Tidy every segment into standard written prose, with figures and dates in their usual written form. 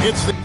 It's the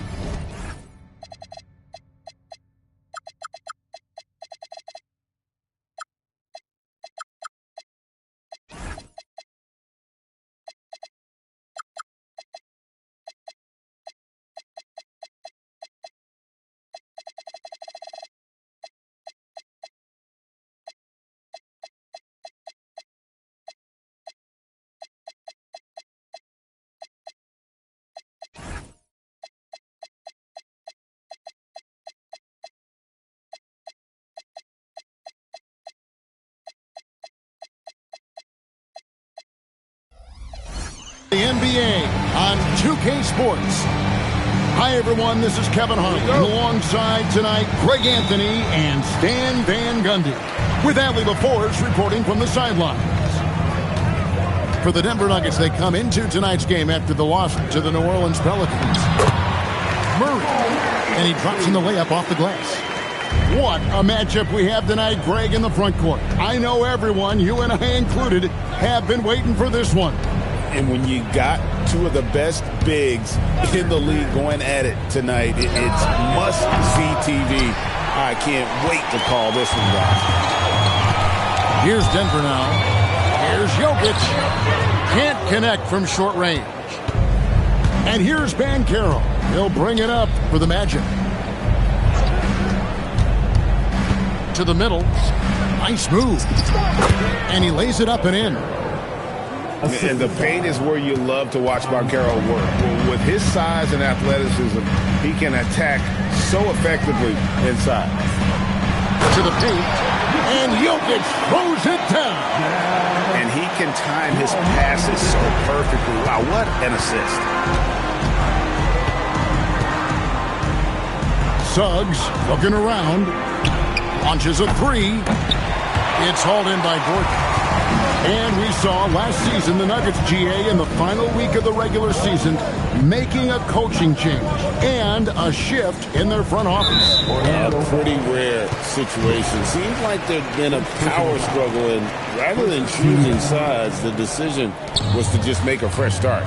NBA on 2K Sports. Hi, everyone. This is Kevin Harlan. Alongside tonight, Greg Anthony and Stan Van Gundy. With Adley LaForce reporting from the sidelines. For the Denver Nuggets, they come into tonight's game after the loss to the New Orleans Pelicans. Murray. And he drops in the layup off the glass. What a matchup we have tonight, Greg, in the front court. I know everyone, you and I included, have been waiting for this one. And when you got two of the best bigs in the league going at it tonight, it's must-see TV. I can't wait to call this one, guys. Here's Denver now. Here's Jokic. Can't connect from short range. And here's Banchero. He'll bring it up for the Magic. To the middle. Nice move. And he lays it up and in. And the paint is where you love to watch Banchero work. Well, with his size and athleticism, he can attack so effectively inside. To the paint, and Jokic throws it down. And he can time his passes so perfectly. Wow, what an assist. Suggs looking around, launches a three. It's hauled in by Gordon. And we saw last season the Nuggets, GA, in the final week of the regular season, making a coaching change and a shift in their front office. A pretty rare situation. Seems like there's been a power struggle, and rather than choosing sides, the decision was to just make a fresh start.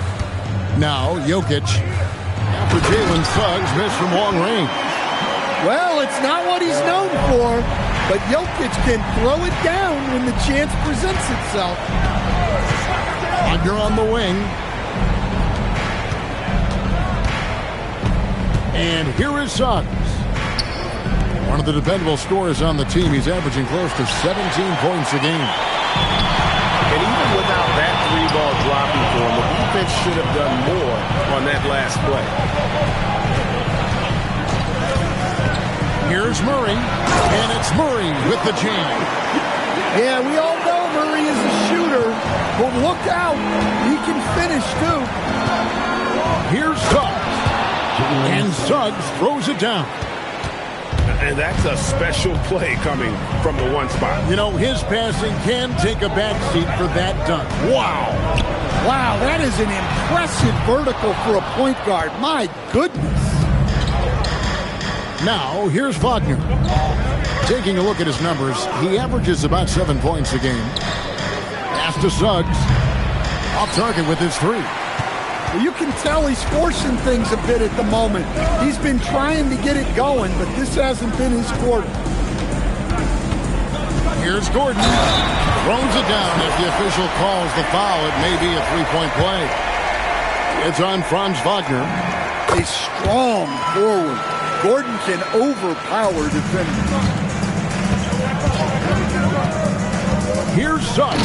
Now, Jokic, after Jalen Suggs missed from long range. Well, it's not what he's known for. But Jokic can throw it down when the chance presents itself. Wagner on the wing. And here is Suggs. One of the dependable scorers on the team. He's averaging close to 17 points a game. And even without that three-ball dropping for him, the defense should have done more on that last play. Here's Murray, and it's Murray with the jam. Yeah, we all know Murray is a shooter, but look out, he can finish too. Here's Suggs, and Suggs throws it down. And that's a special play coming from the one spot. You know, his passing can take a backseat for that dunk. Wow. Wow, that is an impressive vertical for a point guard. My goodness. Now, here's Wagner. Taking a look at his numbers, he averages about 7 points a game. Pass to Suggs. Off target with his three. Well, you can tell he's forcing things a bit at the moment. He's been trying to get it going, but this hasn't been his quarter. Here's Gordon. Throws it down. If the official calls the foul, it may be a three-point play. It's on Franz Wagner. A strong forward. Gordon can overpower defenders. Here's Suggs.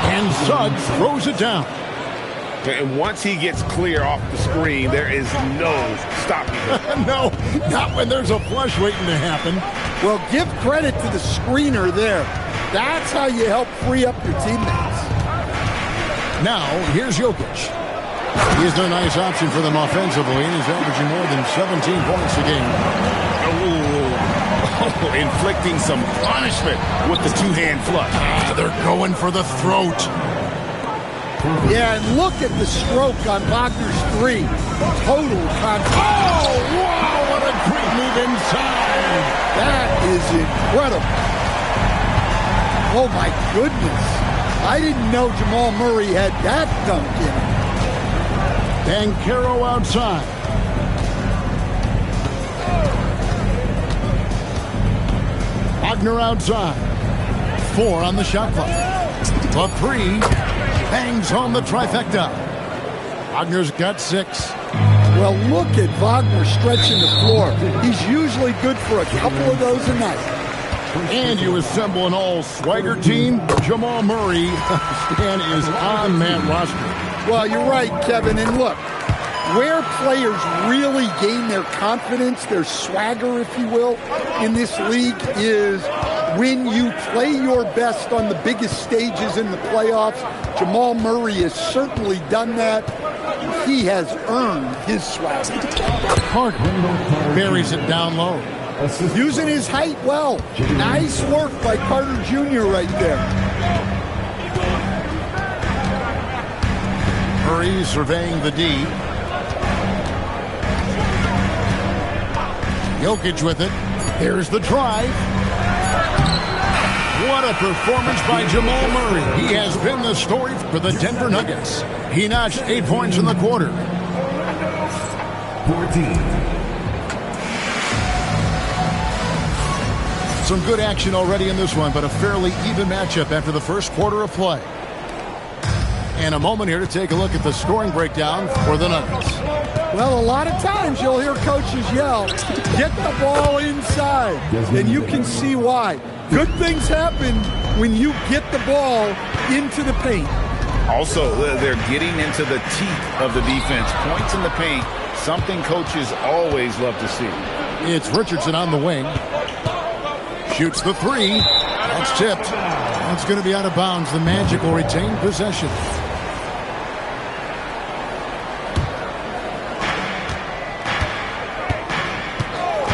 And Suggs throws it down. And once he gets clear off the screen, there is no stopping him. No, not when there's a flush waiting to happen. Well, give credit to the screener there. That's how you help free up your teammates. Now, here's Jokic. He's a nice option for them offensively, and he's averaging more than 17 points a game. Inflicting some punishment with the two-hand flush. They're going for the throat. Yeah, and look at the stroke on Wagner's three. Total contact. Oh, wow, what a great move inside. That is incredible. Oh, my goodness. I didn't know Jamal Murray had that dunk in him. Banchero outside. Wagner outside. 4 on the shot clock. The 3 hangs home the trifecta. Wagner's got 6. Well, look at Wagner stretching the floor. He's usually good for a couple of those a night. And you assemble an all-swagger team. Jamal Murray Stan is on that roster. Well, you're right, Kevin. And look, where players really gain their confidence, their swagger, if you will, in this league is when you play your best on the biggest stages in the playoffs. Jamal Murray has certainly done that. He has earned his swagger. Carter buries it down low. Using his height well. Nice work by Carter Jr. right there. Murray surveying the D. Jokic with it. Here's the drive. What a performance by Jamal Murray. He has been the story for the Denver Nuggets. He notched 8 points in the quarter. 14. Some good action already in this one, but a fairly even matchup after the first quarter of play. And a moment here to take a look at the scoring breakdown for the Nuggets. Well, a lot of times you'll hear coaches yell, get the ball inside, and you can see why. Good things happen when you get the ball into the paint. Also, they're getting into the teeth of the defense. Points in the paint, something coaches always love to see. It's Richardson on the wing. Shoots the 3. That's tipped. That's going to be out of bounds. The Magic will retain possession.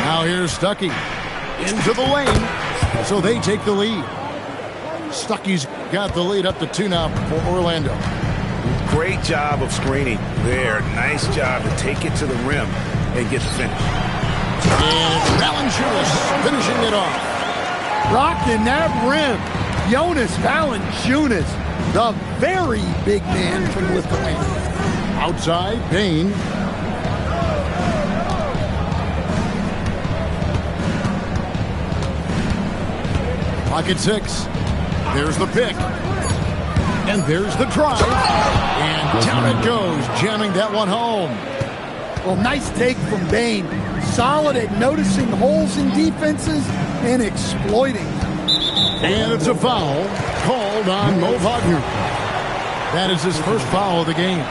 Now here's Stuckey. Into the lane. So they take the lead. Stuckey's got the lead up to 2 now for Orlando. Great job of screening there. Nice job to take it to the rim and get the finish. And it's Valanciunas finishing it off. Rocking that rim. Jonas Valanciunas, the very big man from Lithuania. Outside, Payne. Pocket 6. There's the pick. And there's the drive. And down it goes, jamming that one home. Well, nice take from Bane. Solid at noticing holes in defenses and exploiting them. And it's a foul called on Mo Wagner. That is his first foul of the game.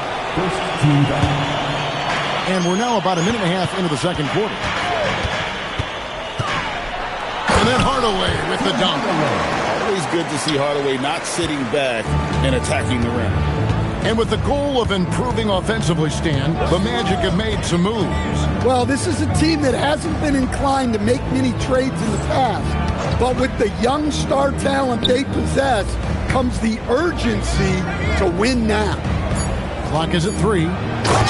And we're now about a minute and a half into the second quarter. And then Hardaway with the dunk. Always good to see Hardaway not sitting back and attacking the rim. And with the goal of improving offensively, Stan, the Magic have made some moves. Well, this is a team that hasn't been inclined to make many trades in the past. But with the young star talent they possess comes the urgency to win now. Clock is at 3.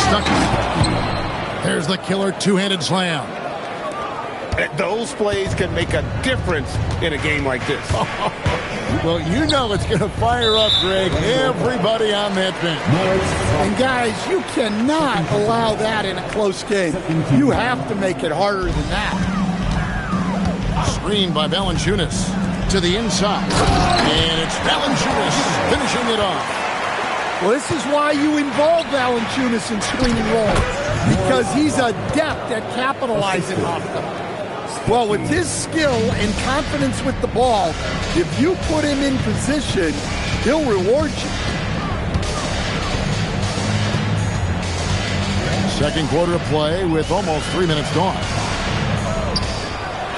Stuckey. There's the killer two-handed slam. Those plays can make a difference in a game like this. Well, you know it's going to fire up, Greg, everybody on that bench. And guys, you cannot allow that in a close game. You have to make it harder than that. Screen by Valanciunas to the inside. And it's Valanciunas finishing it off. Well, this is why you involve Valanciunas in screen and roll, because he's adept at capitalizing off them. Well, with his skill and confidence with the ball, if you put him in position, he'll reward you. Second quarter of play with almost 3 minutes gone.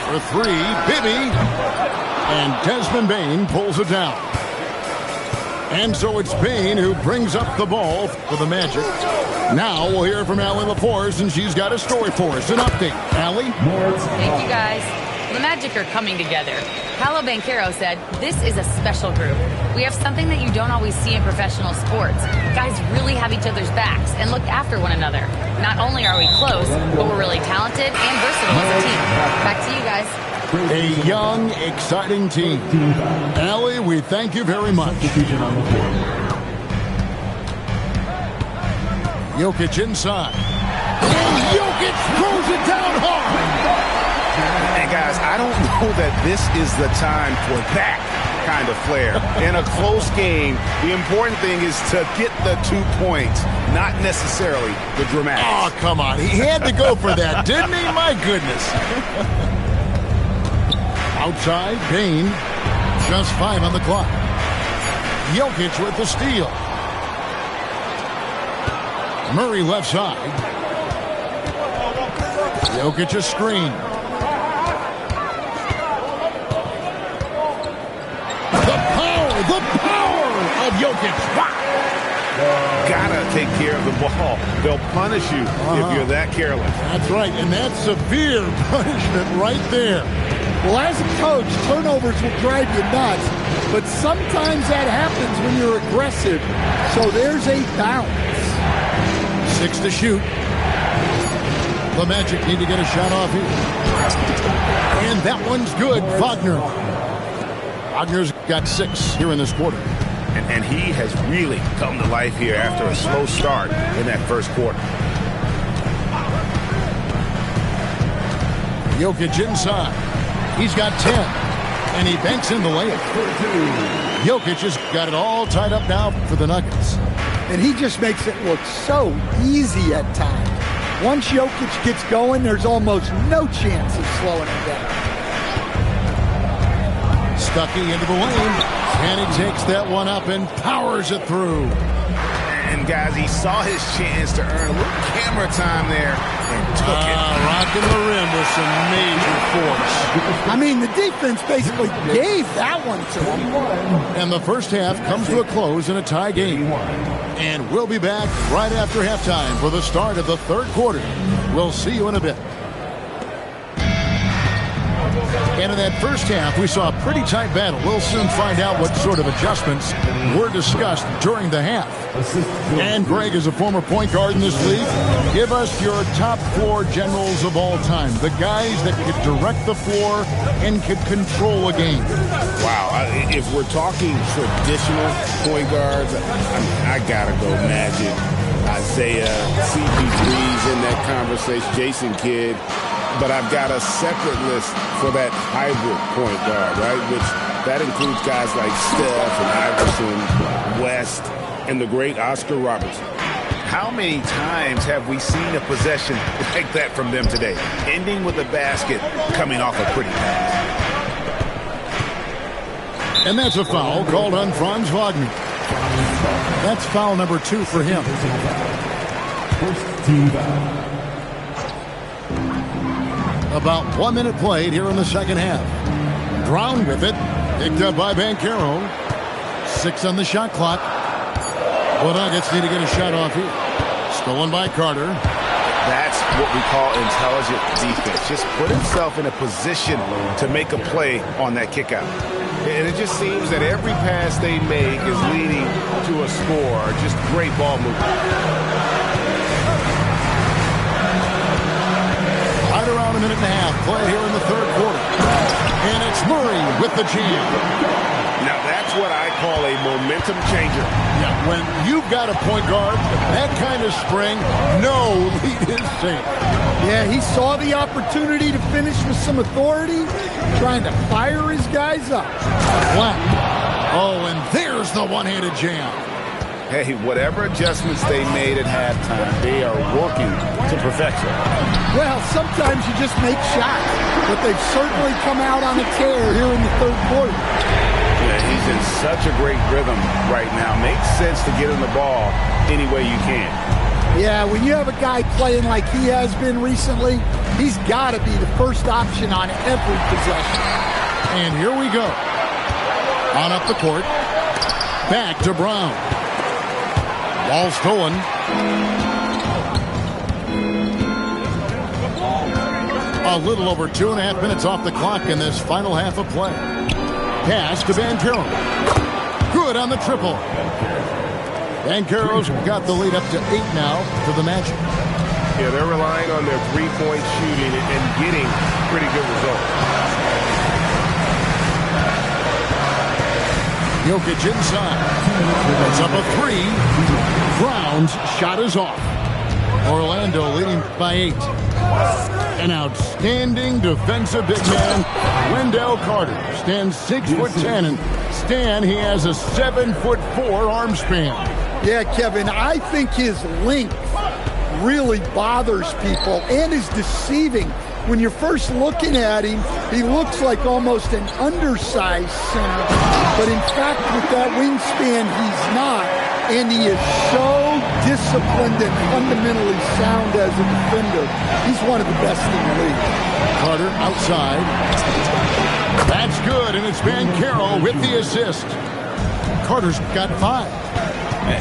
For 3, Bibby. And Desmond Bane pulls it down. And so it's Bane who brings up the ball for the Magic. Now we'll hear from Allie LaForce, and she's got a story for us. An update. Allie? Thank you, guys. The Magic are coming together. Paolo Banchero said, "This is a special group. We have something that you don't always see in professional sports. Guys really have each other's backs and look after one another. Not only are we close, but we're really talented and versatile as a team." Back to you guys. A young, exciting team. Allie, we thank you very much. Jokic inside. And Jokic throws it down hard. And guys, I don't know that this is the time for that kind of flair. In a close game, the important thing is to get the 2 points, not necessarily the dramatics. Oh, come on. He had to go for that, didn't he? My goodness. Outside, Bane. Just 5 on the clock. Jokic with the steal. Murray left side. Jokic a screen. The power of Jokic. Gotta take care of the ball. They'll punish you if you're that careless. That's right, and that's severe punishment right there. Well, as a coach, turnovers will drive you nuts, but sometimes that happens when you're aggressive. So there's a balance. 6 to shoot. The Magic need to get a shot off here. And that one's good. Wagner. Wagner's got 6 here in this quarter. And he has really come to life here after a slow start in that first quarter. Jokic inside. He's got 10. And he banks in the layup. Jokic has got it all tied up now for the Nuggets. And he just makes it look so easy at times. Once Jokic gets going, there's almost no chance of slowing him down. Stuckey into the lane. And he takes that one up and powers it through. And guys, he saw his chance to earn a little camera time there and took it. Rocking the rim with some major force. I mean, the defense basically gave that one to him. And the first half comes to a close in a tie game. And we'll be back right after halftime for the start of the third quarter. We'll see you in a bit. And in that first half, we saw a pretty tight battle. We'll soon find out what sort of adjustments were discussed during the half. And Greg, is a former point guard in this league, give us your top 4 generals of all time. The guys that could direct the floor and could control a game. Wow. If we're talking traditional point guards, I got to go Magic. Isaiah, CP3's in that conversation, Jason Kidd. But I've got a separate list for that hybrid point guard, right? Which that includes guys like Steph and Iverson, West, and the great Oscar Robertson. How many times have we seen a possession like that from them today? Ending with a basket, coming off a pretty pass. And that's a foul called on Franz Wagner. That's foul number 2 for him. First team foul. About 1 minute played here in the second half. Brown with it. Picked up by Banchero. 6 on the shot clock. The Nuggets need to get a shot off here. Stolen by Carter. That's what we call intelligent defense. Just put himself in a position to make a play on that kick out. And it just seems that every pass they make is leading to a score. Just great ball movement. Right around a minute and a half play here in the third quarter. And it's Murray with the jam. Now that's what I call a momentum changer. Yeah, when you've got a point guard, that kind of spring, no lead is safe. Yeah, he saw the opportunity to finish with some authority, trying to fire his guys up. Flat. Oh, and there's the one-handed jam. Hey, whatever adjustments they made at halftime, they are working to perfection. Well, sometimes you just make shots, but they've certainly come out on a tear here in the third quarter. Yeah, he's in such a great rhythm right now. Makes sense to get him the ball any way you can. Yeah, when you have a guy playing like he has been recently, he's got to be the first option on every possession. And here we go. On up the court. Back to Brown. Ball stolen. A little over 2.5 minutes off the clock in this final half of play. Pass to Banchero. Good on the triple. Banchero's got the lead up to 8 now for the Magic. Yeah, they're relying on their three-point shooting and getting pretty good results. Jokic inside. It's up a 3. Brown's shot is off. Orlando leading by 8. An outstanding defensive big man, Wendell Carter, stands 6'10", and Stan, he has a 7'4" arm span. Yeah, Kevin, I think his length really bothers people and is deceiving. When you're first looking at him, he looks like almost an undersized center. But in fact, with that wingspan, he's not. And he is so disciplined and fundamentally sound as a defender. He's one of the best in the league. Carter outside. That's good, and it's Banchero with the assist. Carter's got 5.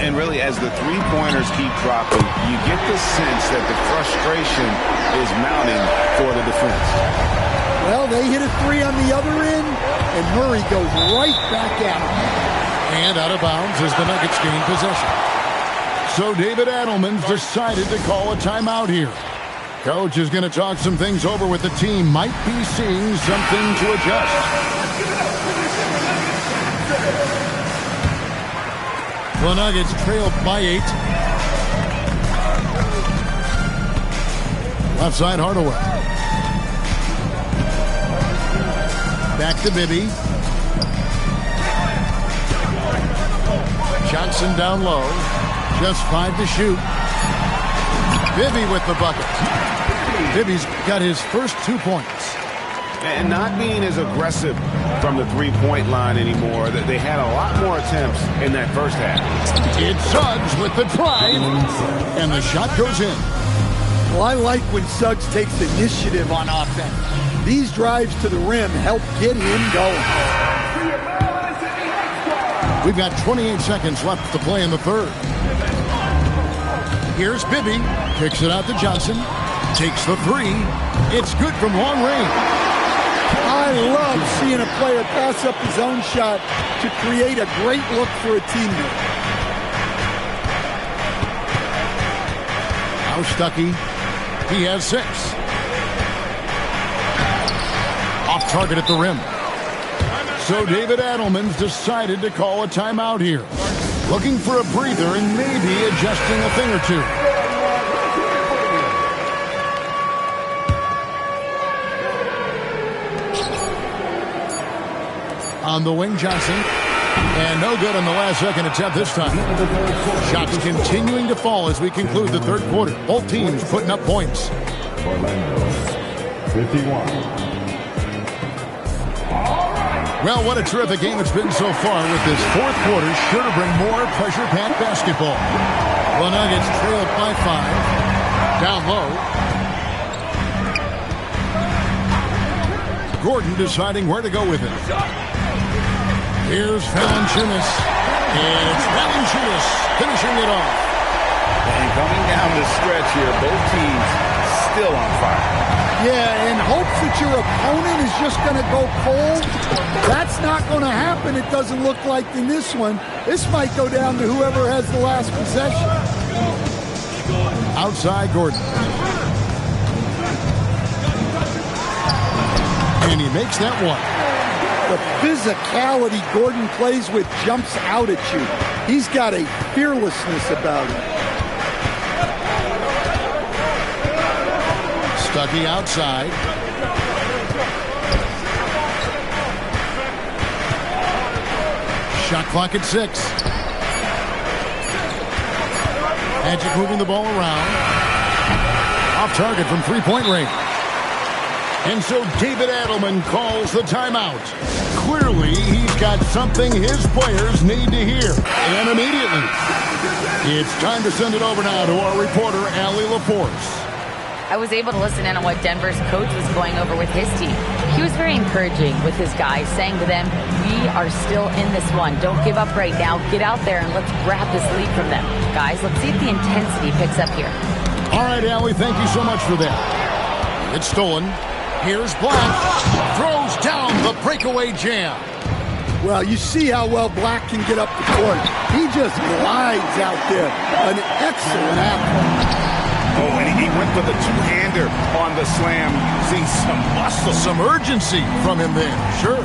And really, as the three-pointers keep dropping, you get the sense that the frustration is mounting for the defense. Well, they hit a 3 on the other end, and Murray goes right back at him. And out of bounds as the Nuggets gain possession. So David Adelman's decided to call a timeout here. Coach is going to talk some things over with the team. Might be seeing something to adjust. The Nuggets trail by 8. Left side, Hardaway. Back to Bibby. Johnson down low. Just 5 to shoot. Bibby with the bucket. Bibby's got his first 2 points. And not being as aggressive from the three-point line anymore. They had a lot more attempts in that first half. It's Suggs with the drive. And the shot goes in. Well, I like when Suggs takes initiative on offense. These drives to the rim help get him going. We've got 28 seconds left to play in the third. Here's Bibby. Kicks it out to Johnson. Takes the 3. It's good from long range. I love seeing a player pass up his own shot to create a great look for a teammate. Now Stuckey. He has 6. Off target at the rim. So David Adelman's decided to call a timeout here. Looking for a breather and maybe adjusting a thing or 2. On the wing, Johnson. And no good on the last second attempt this time. Shots continuing to fall as we conclude the third quarter. Both teams putting up points. Orlando, 51. Well, what a terrific game it's been so far, with this fourth quarter sure to bring more pressure-packed basketball. The Nuggets trailed by 5. Down low. Gordon deciding where to go with it. Here's Valanciunas. And it's Valanciunas finishing it off. And coming down the stretch here, both teams still on fire. Yeah, in hopes that your opponent is just going to go cold. That's not going to happen, it doesn't look like, in this one. This might go down to whoever has the last possession. Outside Gordon. And he makes that one. The physicality Gordon plays with jumps out at you. He's got a fearlessness about him. Stuckey outside. Shot clock at 6. Magic moving the ball around. Off target from three-point range. And so David Adelman calls the timeout. Clearly, he's got something his players need to hear. And immediately, it's time to send it over now to our reporter, Allie LaForce. I was able to listen in on what Denver's coach was going over with his team. He was very encouraging with his guys, saying to them, we are still in this one. Don't give up right now. Get out there and let's grab this lead from them. Guys, let's see if the intensity picks up here. All right, Allie, thank you so much for that. It's stolen. Here's Black. Throws down the breakaway jam. Well, you see how well Black can get up the court. He just glides out there. An excellent athlete. Oh, and he went for the two-hander on the slam, using some muscle. Some urgency from him there, sure.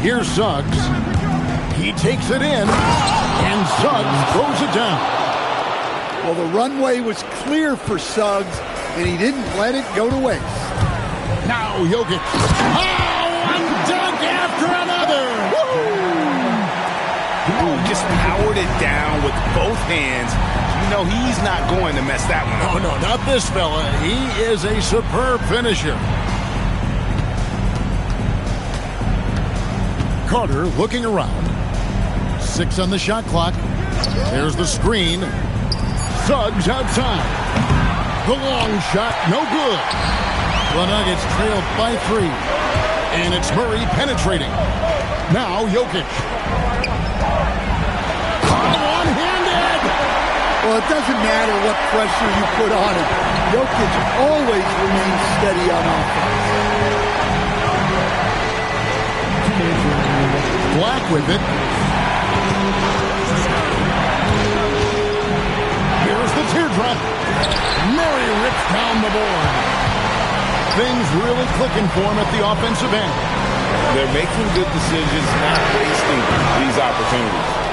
Here's Suggs. He takes it in, and Suggs throws it down. Well, the runway was clear for Suggs, and he didn't let it go to waste. Now Jokic. Oh, one dunk after another. Ooh, just powered it down with both hands. You know he's not going to mess that one up. Oh, no, not this fella. He is a superb finisher. Carter looking around. 6 on the shot clock. There's the screen. Suggs outside. The long shot, no good. The Nuggets trailed by 3. And it's Murray penetrating. Now Jokic. One-handed! Well, it doesn't matter what pressure you put on him. Jokic always remains steady on offense. Black with it. Here's the teardrop. Murray rips down the board. Things really clicking for him at the offensive end. They're making good decisions, not wasting these opportunities.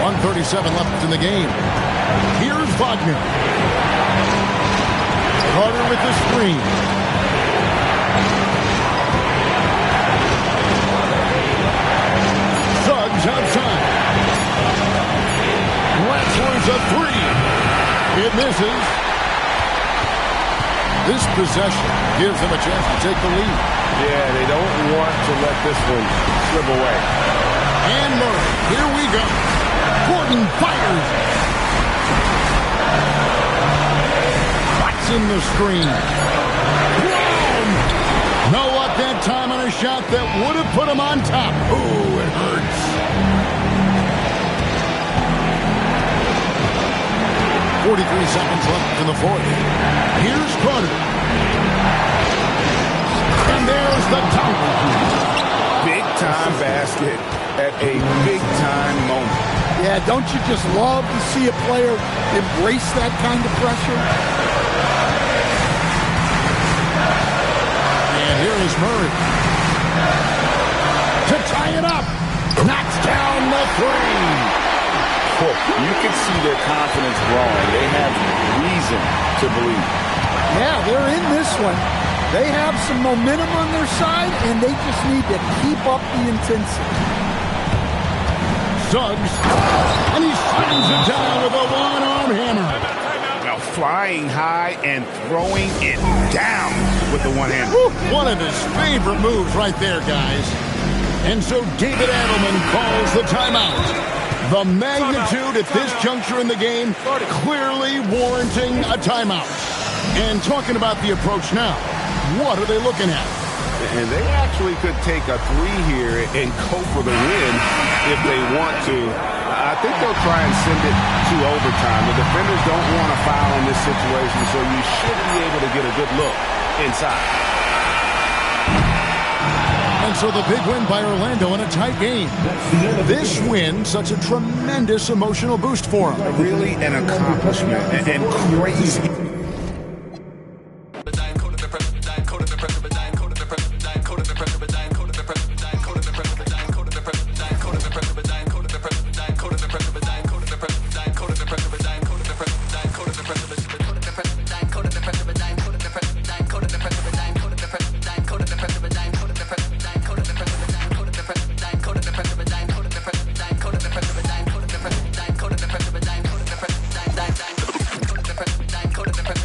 1:37 left in the game. Here's Wagner. Carter with the screen. Suggs outside. Wrestler's a 3. It misses. This possession gives them a chance to take the lead. Yeah, they don't want to let this one slip away. And Murray, here we go. Gordon fires. Watson the screen. Brown! No luck that time on a shot that would have put him on top. Ooh, it hurts. 43 seconds left in the fourth. Here's Carter. And there's the dunk. Big-time basket at a big-time moment. Yeah, don't you just love to see a player embrace that kind of pressure? And here is Murray. To tie it up. Knocks down the 3. You can see their confidence growing. They have reason to believe. Yeah, they're in this one. They have some momentum on their side, and they just need to keep up the intensity. Suggs, and he slams it down with a one-arm hammer. Now flying high and throwing it down with the one hand. One of his favorite moves right there, guys. And so David Adelman calls the timeout. The magnitude at this juncture in the game clearly warranting a timeout. And talking about the approach now, what are they looking at? And they actually could take a 3 here and go for the win if they want to. I think they'll try and send it to overtime. The defenders don't want to foul in this situation, so you should be able to get a good look inside. And so the big win by Orlando in a tight game. This win, such a tremendous emotional boost for them. Really an accomplishment and crazy. Code of the